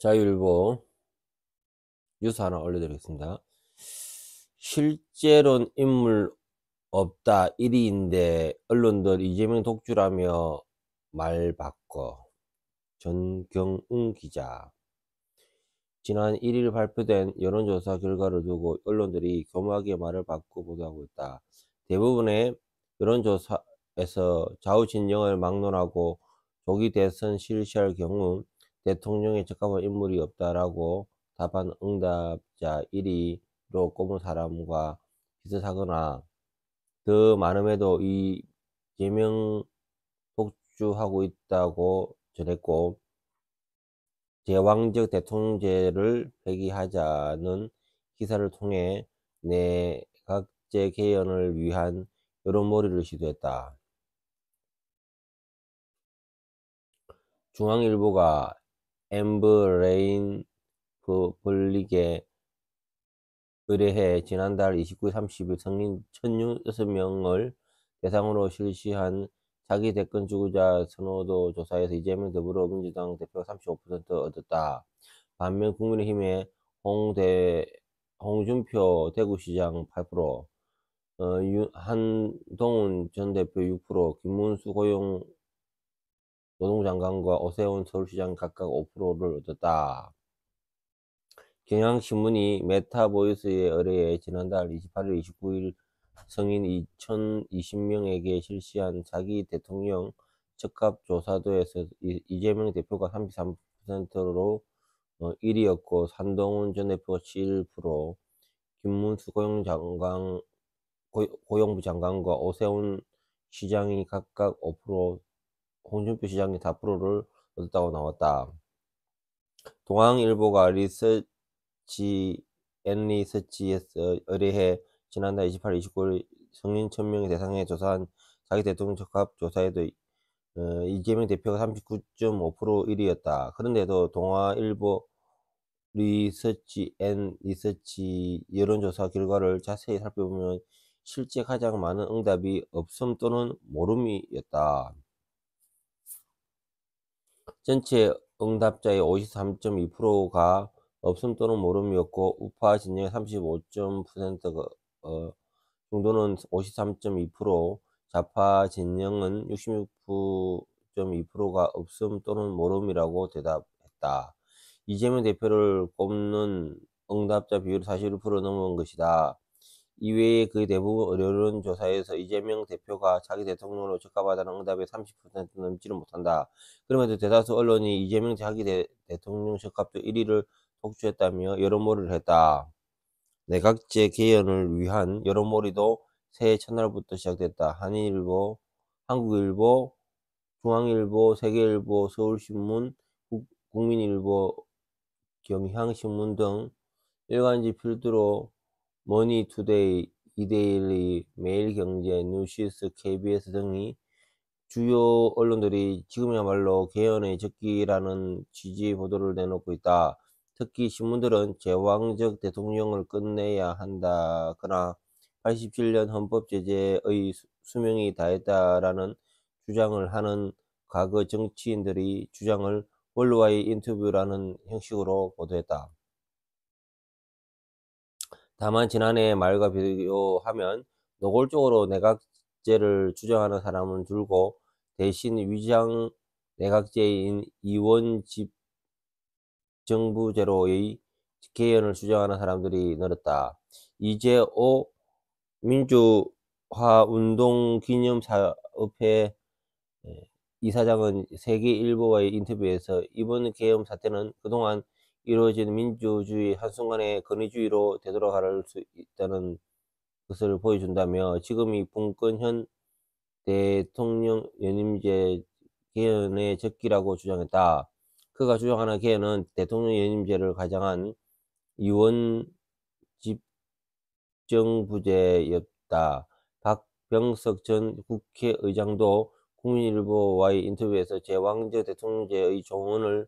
자유일보 뉴스 하나 올려드리겠습니다. 실제론 인물 없다 1위인데 언론들 이재명 독주라며 말 바꿔. 전경웅 기자. 지난 1일 발표된 여론조사 결과를 두고 언론들이 교묘하게 말을 바꾸고 보도하고 있다. 대부분의 여론조사에서 좌우 진영을 막론하고 조기 대선 실시할 경우 대통령에 적합한 인물이 없다라고 답한 응답자 1위로 꼽은 사람과 비슷하거나 더 많음에도 이재명 독주하고 있다고 전했고, 제왕적 대통령제를 폐기하자는 기사를 통해 내각제 개헌을 위한 여론몰이를 시도했다. 중앙일보가 앰버 레인퍼블릭에 의뢰해 지난달 29일 30일 성인 1,006명을 대상으로 실시한 자기 대권 주구자 선호도 조사에서 이재명 더불어민주당 대표가 35% 얻었다. 반면 국민의힘의 홍준표 대구시장 8%, 한동훈 전 대표 6%, 김문수 노동장관과 오세훈 서울시장 각각 5%를 얻었다. 경향신문이 메타보이스에 의뢰해 지난달 28일, 29일 성인 2,020명에게 실시한 자기 대통령 적합조사도에서 이재명 대표가 33%로 1위였고, 한동훈 전 대표가 7%, 김문수 고용부 장관과 오세훈 시장이 각각 5%, 홍준표 시장이 4%를 얻었다고 나왔다. 동아일보가 N리서치에서 의뢰해 지난달 28일, 29일 성인 1,000명의 대상에 조사한 자기 대통령 적합 조사에도 이재명 대표가 39.5% 1위였다. 그런데도 동아일보 리서치 여론조사 결과를 자세히 살펴보면 실제 가장 많은 응답이 없음 또는 모름이었다. 전체 응답자의 53.2%가 없음 또는 모름이었고, 우파 진영의 35% 정도는 53.2%, 좌파 진영은 66.2%가 없음 또는 모름이라고 대답했다. 이재명 대표를 꼽는 응답자 비율이 41% 넘은 것이다. 이외에 그 대부분 여론조사에서 이재명 대표가 자기 대통령으로 적합하다는 응답의 30% 넘지를 못한다. 그럼에도 대다수 언론이 이재명 자기 대통령 적합도 1위를 독주했다며 여론몰이를 했다. 내각제 개헌을 위한 여론몰이도 새해 첫날부터 시작됐다. 한일일보, 한국일보, 중앙일보, 세계일보, 서울신문, 국민일보, 경향신문 등 일간지 필두로 머니투데이, 이데일리, 매일경제, 뉴시스, KBS 등이 주요 언론들이 지금이야말로 개헌의 적기라는 취지의 보도를 내놓고 있다. 특히 신문들은 제왕적 대통령을 끝내야 한다거나 87년 헌법 제재의 수명이 다했다라는 주장을 하는 과거 정치인들의 주장을 월드와이드 인터뷰라는 형식으로 보도했다. 다만 지난해 말과 비교하면 노골적으로 내각제를 주장하는 사람은 줄고 대신 위장 내각제인 이원집정부제로의 개헌을 주장하는 사람들이 늘었다. 이재호 민주화운동기념사업회 이사장은 세계일보와의 인터뷰에서 이번 개헌 사태는 그동안 이루어진 민주주의 한순간에 권위주의로 되돌아갈 수 있다는 것을 보여준다며 지금이 분권형 대통령 연임제 개헌의 적기라고 주장했다. 그가 주장하는 개헌은 대통령 연임제를 가장한 이원집정부제였다. 박병석 전 국회의장도 국민일보와의 인터뷰에서 제왕적 대통령제의 조언을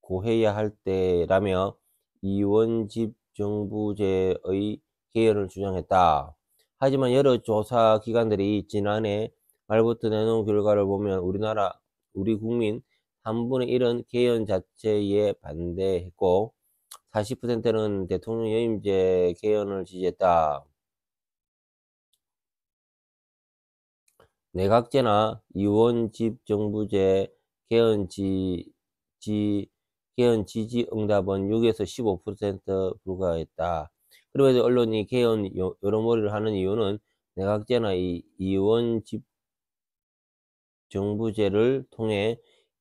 고해야 할 때라며 이원집정부제의 개헌을 주장했다. 하지만 여러 조사 기관들이 지난해 말부터 내놓은 결과를 보면 우리 국민 3분의 1은 개헌 자체에 반대했고 40%는 대통령 연임제 개헌을 지지했다. 내각제나 이원집정부제 개헌 개헌 지지 응답은 6에서 15% 불과했다. 그럼에도 언론이 개헌 여론몰이를 하는 이유는 내각제나 이원집정부제를 통해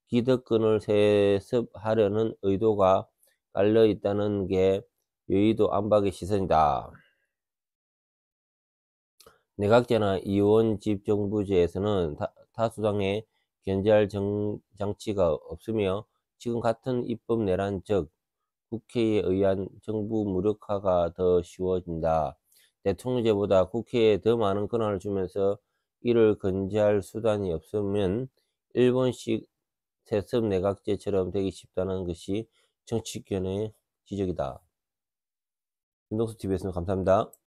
기득권을 세습하려는 의도가 깔려 있다는 게 여의도 안팎의 시선이다. 내각제나 이원집정부제에서는 다수당에 견제할 장치가 없으며 지금 같은 입법 내란 즉 국회에 의한 정부 무력화가 더 쉬워진다. 대통령제보다 국회에 더 많은 권한을 주면서 이를 건재할 수단이 없으면 일본식 세습 내각제처럼 되기 쉽다는 것이 정치권의 지적이다. 김동수 TV였습니다. 감사합니다.